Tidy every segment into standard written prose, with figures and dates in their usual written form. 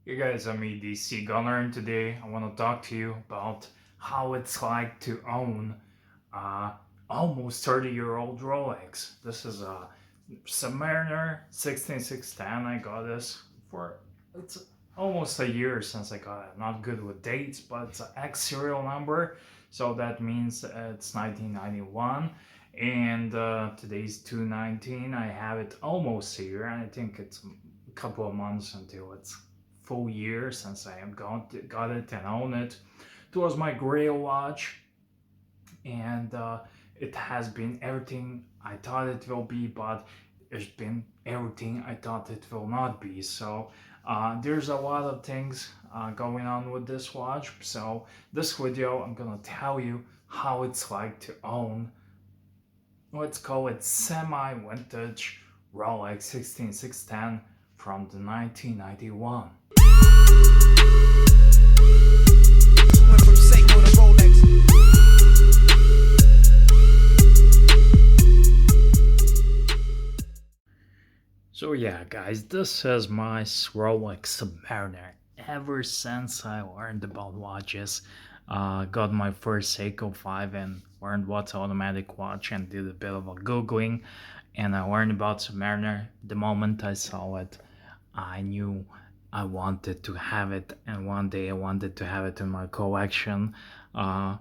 Hey guys, I'm edcgunner, and today I want to talk to you about how it's like to own uh, almost 30-year-old Rolex. This is a Submariner 16610. I got this for it's almost a year since I got it. Not good with dates, but it's an X serial number, so that means it's 1991. And today's 2/19. I have it almost a year, and I think it's a couple of months until it's full year since I have got it and own it. It was my Grail watch, and it has been everything I thought it will be, but it's been everything I thought it will not be. So there's a lot of things going on with this watch. So this video, I'm gonna tell you how it's like to own, let's call it semi-vintage Rolex 16610 from the 1991. Went from Seiko to Rolex. So yeah, guys, this is my Rolex Submariner. Ever since I learned about watches, got my first Seiko 5 and learned what's automatic watch and did a bit of a googling, and I learned about Submariner. The moment I saw it, I knew I wanted to have it, and one day I wanted to have it in my collection.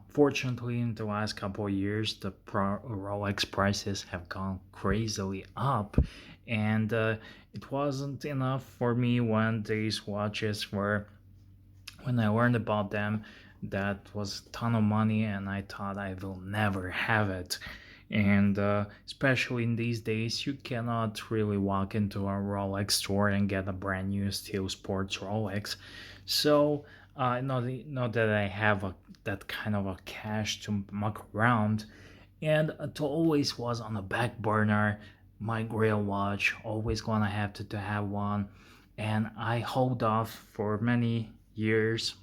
Fortunately, in the last couple of years, the Rolex prices have gone crazily up, and it wasn't enough for me when these watches were, when I learned about them, that was a ton of money, and I thought I will never have it. And especially in these days, you cannot really walk into a Rolex store and get a brand new steel sports Rolex. So not that I have that kind of a cash to muck around, and it always was on the back burner. My Grail watch, always gonna have to have one, and I hold off for many years.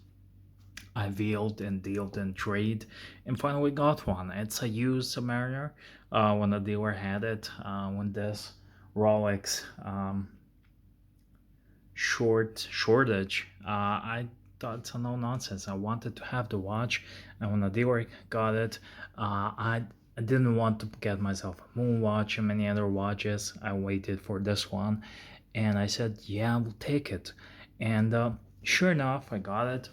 I wheeled and dealed and trade, and finally got one. It's a used Submariner. When the dealer had it, when this Rolex shortage, I thought it's a no nonsense. I wanted to have the watch, and when the dealer got it, I didn't want to get myself a moon watch and many other watches. I waited for this one, and I said, "Yeah, we'll take it." And sure enough, I got it.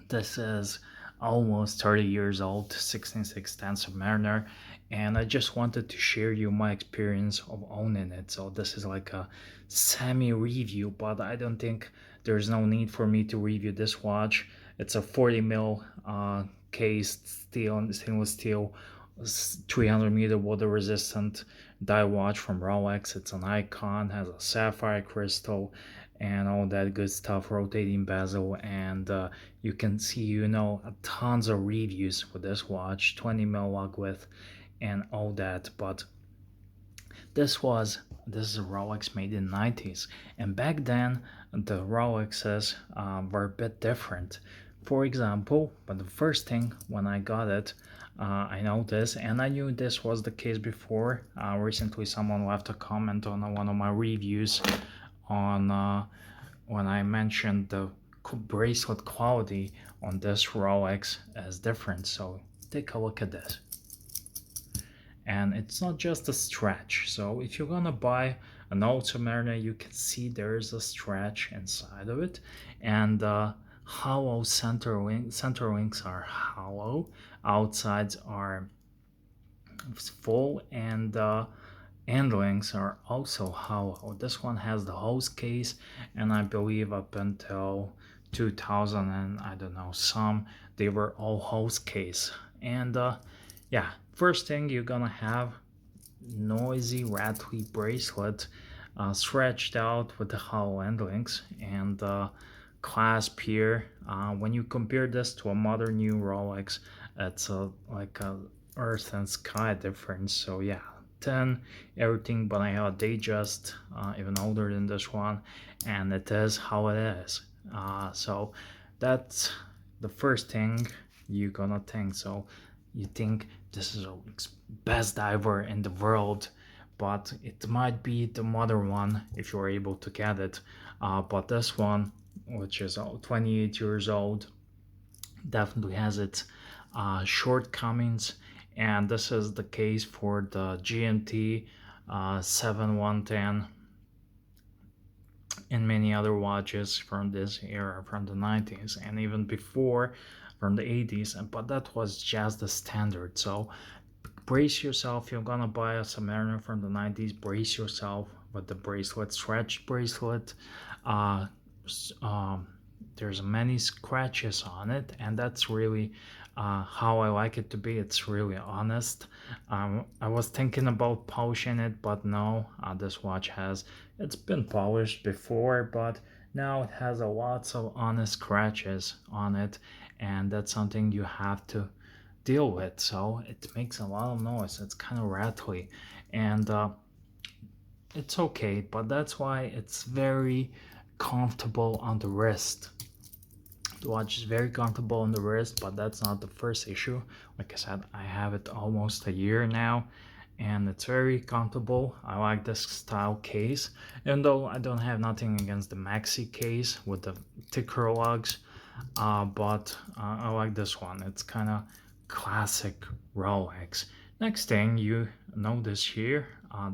This is almost 30 years old, 16610 Submariner, and I just wanted to share you my experience of owning it. So this is like a semi-review, but I don't think there's no need for me to review this watch. It's a 40 mil cased stainless steel, 300 meter water resistant dive watch from Rolex. It's an icon, has a sapphire crystal and all that good stuff, rotating bezel, and you can see, tons of reviews for this watch, 20 mil lug width and all that. But this is a Rolex made in the 90s, and back then the Rolexes were a bit different. For example, but the first thing when I got it, I noticed, and I knew this was the case before. Recently someone left a comment on one of my reviews on when I mentioned the bracelet quality on this Rolex is different. So take a look at this, and it's not just a stretch. So if you're gonna buy an old Submariner, you can see there's a stretch inside of it, and hollow center links are hollow, outsides are full, and end links are also hollow. This one has the hose case, and I believe up until 2000 and I don't know some, they were all hose case. And yeah, first thing you're gonna have noisy rattly bracelet, stretched out with the hollow end links, and clasp here. When you compare this to a modern new Rolex, it's like a earth and sky difference. So yeah, 10 everything, but I have a Datejust even older than this one, and it is how it is. So that's the first thing you're gonna think. So you think this is a best diver in the world, but it might be the modern one if you're able to get it. But this one which is 28 years old, definitely has its shortcomings, and this is the case for the GMT 7110 and many other watches from this era, from the 90s and even before, from the 80s. But that was just the standard. So brace yourself. You're gonna buy a Submariner from the 90s. Brace yourself with the bracelet, stretched bracelet. Uh, there's many scratches on it, and that's really how I like it to be. It's really honest. I was thinking about polishing it, but no, this watch it's been polished before, but now it has a lots of honest scratches on it, and that's something you have to deal with. So it makes a lot of noise. It's kind of rattly, and it's okay, but that's why it's very comfortable on the wrist. The watch is very comfortable on the wrist, but that's not the first issue. Like I said, I have it almost a year now, and it's very comfortable. I like this style case, even though I don't have nothing against the maxi case with the thicker lugs, but I like this one. It's kind of classic Rolex. Next thing you notice here,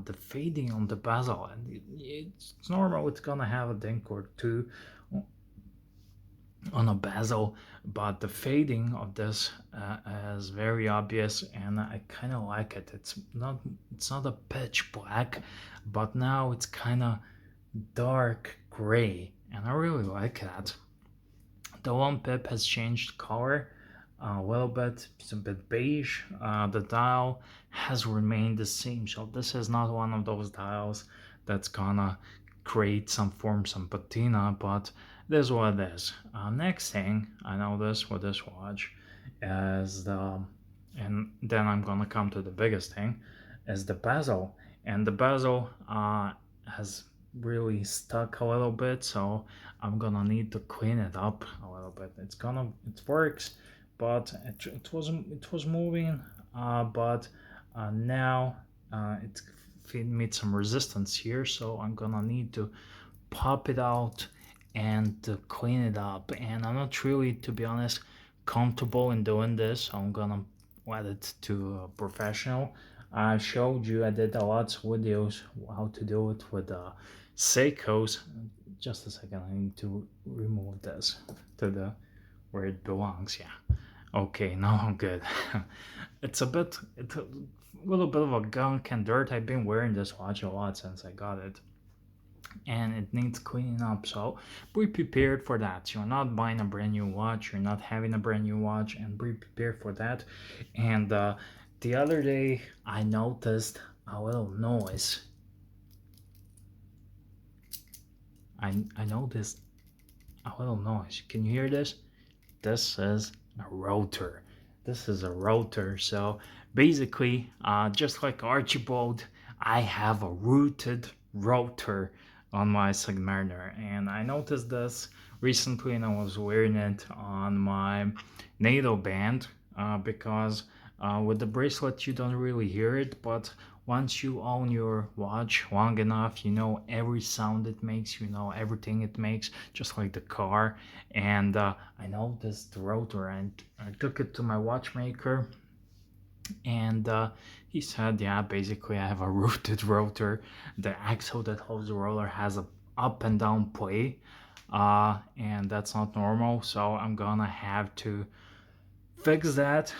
the fading on the bezel, and it's normal. It's gonna have a dink or two on a bezel, but the fading of this is very obvious, and I kind of like it. It's not a pitch black, but now it's kind of dark gray, and I really like that. The one pip has changed color a little bit. It's a bit beige. The dial has remained the same, so this is not one of those dials that's gonna create some patina, but this is what it is. Next thing I noticed with this watch is and then I'm gonna come to the biggest thing, is the bezel. And the bezel has really stuck a little bit, so I'm gonna need to clean it up a little bit. It works, but it was moving, but now it meets some resistance here, so I'm gonna need to pop it out and to clean it up. And I'm not really, to be honest, comfortable in doing this, so I'm gonna let it to a professional. I showed you, I did a lot of videos how to do it with Seikos. Just a second, I need to remove this to the where it belongs. Yeah, okay, now I'm good. It's a little bit of a gunk and dirt. I've been wearing this watch a lot since I got it, and it needs cleaning up, so be prepared for that. You're not buying a brand new watch, you're not having a brand new watch, and be prepared for that. And the other day I noticed a little noise. I noticed a little noise. Can you hear this? This is a rotor. This is a rotor. So basically, just like Archibald, I have a rooted rotor on my Submariner, and I noticed this recently, and I was wearing it on my NATO band, because with the bracelet you don't really hear it, but once you own your watch long enough, you know every sound it makes, you know everything it makes, just like the car. And I noticed the rotor, and I took it to my watchmaker, and he said, yeah, basically I have a rooted rotor. The axle that holds the roller has a up and down play, and that's not normal, so I'm gonna have to fix that.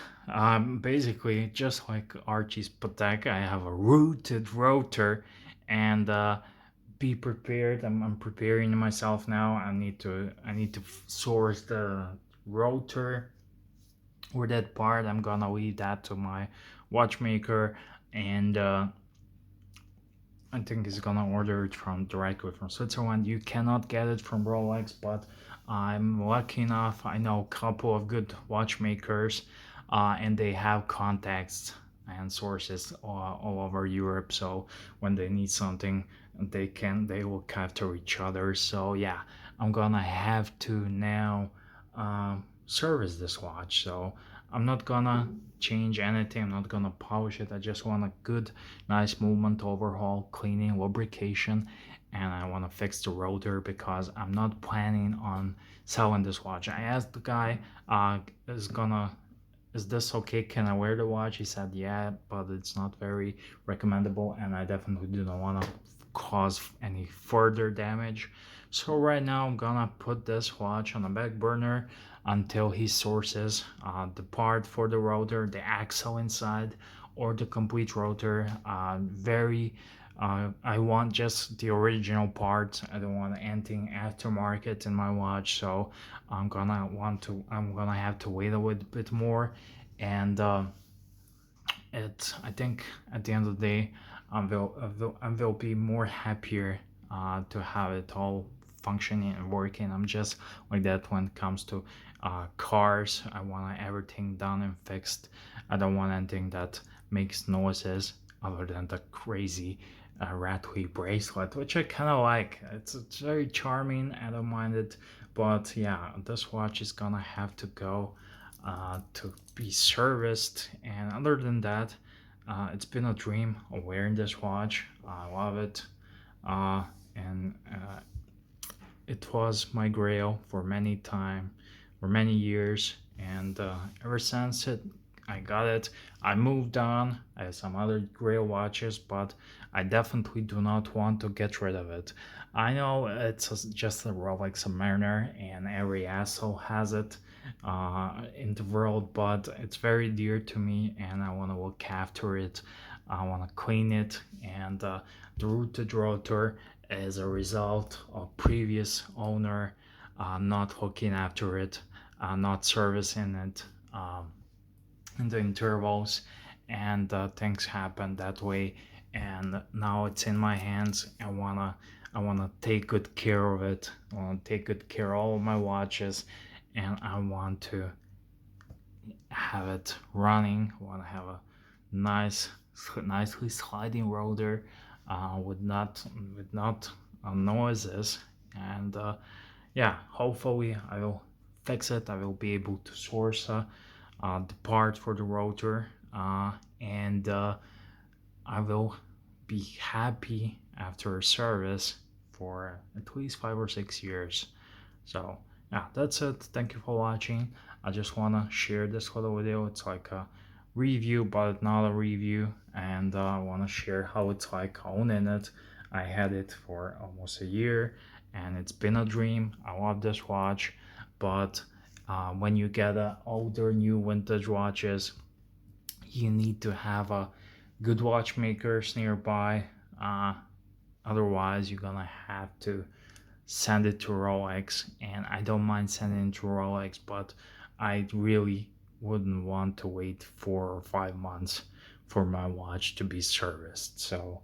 Basically, just like Archie's Patek, I have a rooted rotor, and be prepared. I'm preparing myself now. I need to source the rotor or that part. I'm gonna leave that to my watchmaker, and I think he's gonna order it directly from Switzerland. You cannot get it from Rolex, but I'm lucky enough. I know a couple of good watchmakers, and they have contacts and sources all over Europe. So when they need something, they look after each other. So yeah, I'm gonna have to now service this watch. So I'm not gonna change anything. I'm not gonna polish it. I just want a good, nice movement, overhaul, cleaning, lubrication, and I want to fix the rotor because I'm not planning on selling this watch. I asked the guy, is this okay? Can I wear the watch? He said, yeah, but it's not very recommendable, and I definitely do not want to cause any further damage. So right now I'm gonna put this watch on the back burner until he sources the part for the rotor, the axle inside, or the complete rotor. I want just the original part. I don't want anything aftermarket in my watch, so I'm gonna have to wait a little bit more, and I think at the end of the day, I will be more happier to have it all functioning and working. I'm just like that when it comes to cars. I want everything done and fixed. I don't want anything that makes noises other than the crazy rattly bracelet, which I kind of like. It's very charming. I don't mind it, but yeah, this watch is gonna have to go to be serviced. And other than that, it's been a dream of wearing this watch. I love it, and it was my Grail for many years, and ever since I got it. I moved on. I have some other Grail watches, but I definitely do not want to get rid of it. I know just a Rolex Submariner, and every asshole has it in the world, but it's very dear to me, and I want to look after it. I want to clean it, and the rooted rotor is a result of previous owner not looking after it, not servicing it in the intervals, and things happen that way. And now it's in my hands. I wanna take good care of it. I wanna take good care of all of my watches, and I want to have it running. I want to have a nicely sliding rotor with not noises, and yeah, hopefully I will fix it. I will be able to source the part for the rotor, and I will be happy after service for at least 5 or 6 years. So yeah, that's it. Thank you for watching. I just want to share this little video. It's like a review, but not a review, and I want to share how it's like owning it. I had it for almost a year, and it's been a dream. I love this watch, but when you get older new vintage watches, you need to have a good watchmakers nearby. Otherwise, you're gonna have to send it to Rolex, and I don't mind sending it to Rolex, but I really wouldn't want to wait 4 or 5 months for my watch to be serviced. So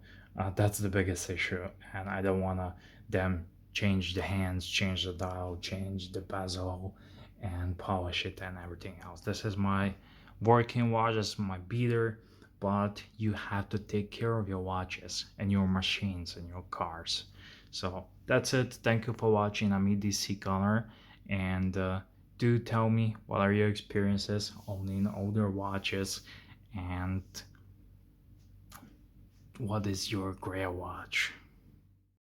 that's the biggest issue, and I don't want to them change the hands, change the dial, change the bezel, and polish it and everything else. This is my working watch. This is my beater, but you have to take care of your watches and your machines and your cars. So that's it. Thank you for watching. I'm edcgunner, and do tell me what are your experiences owning older watches, and what is your Grail watch.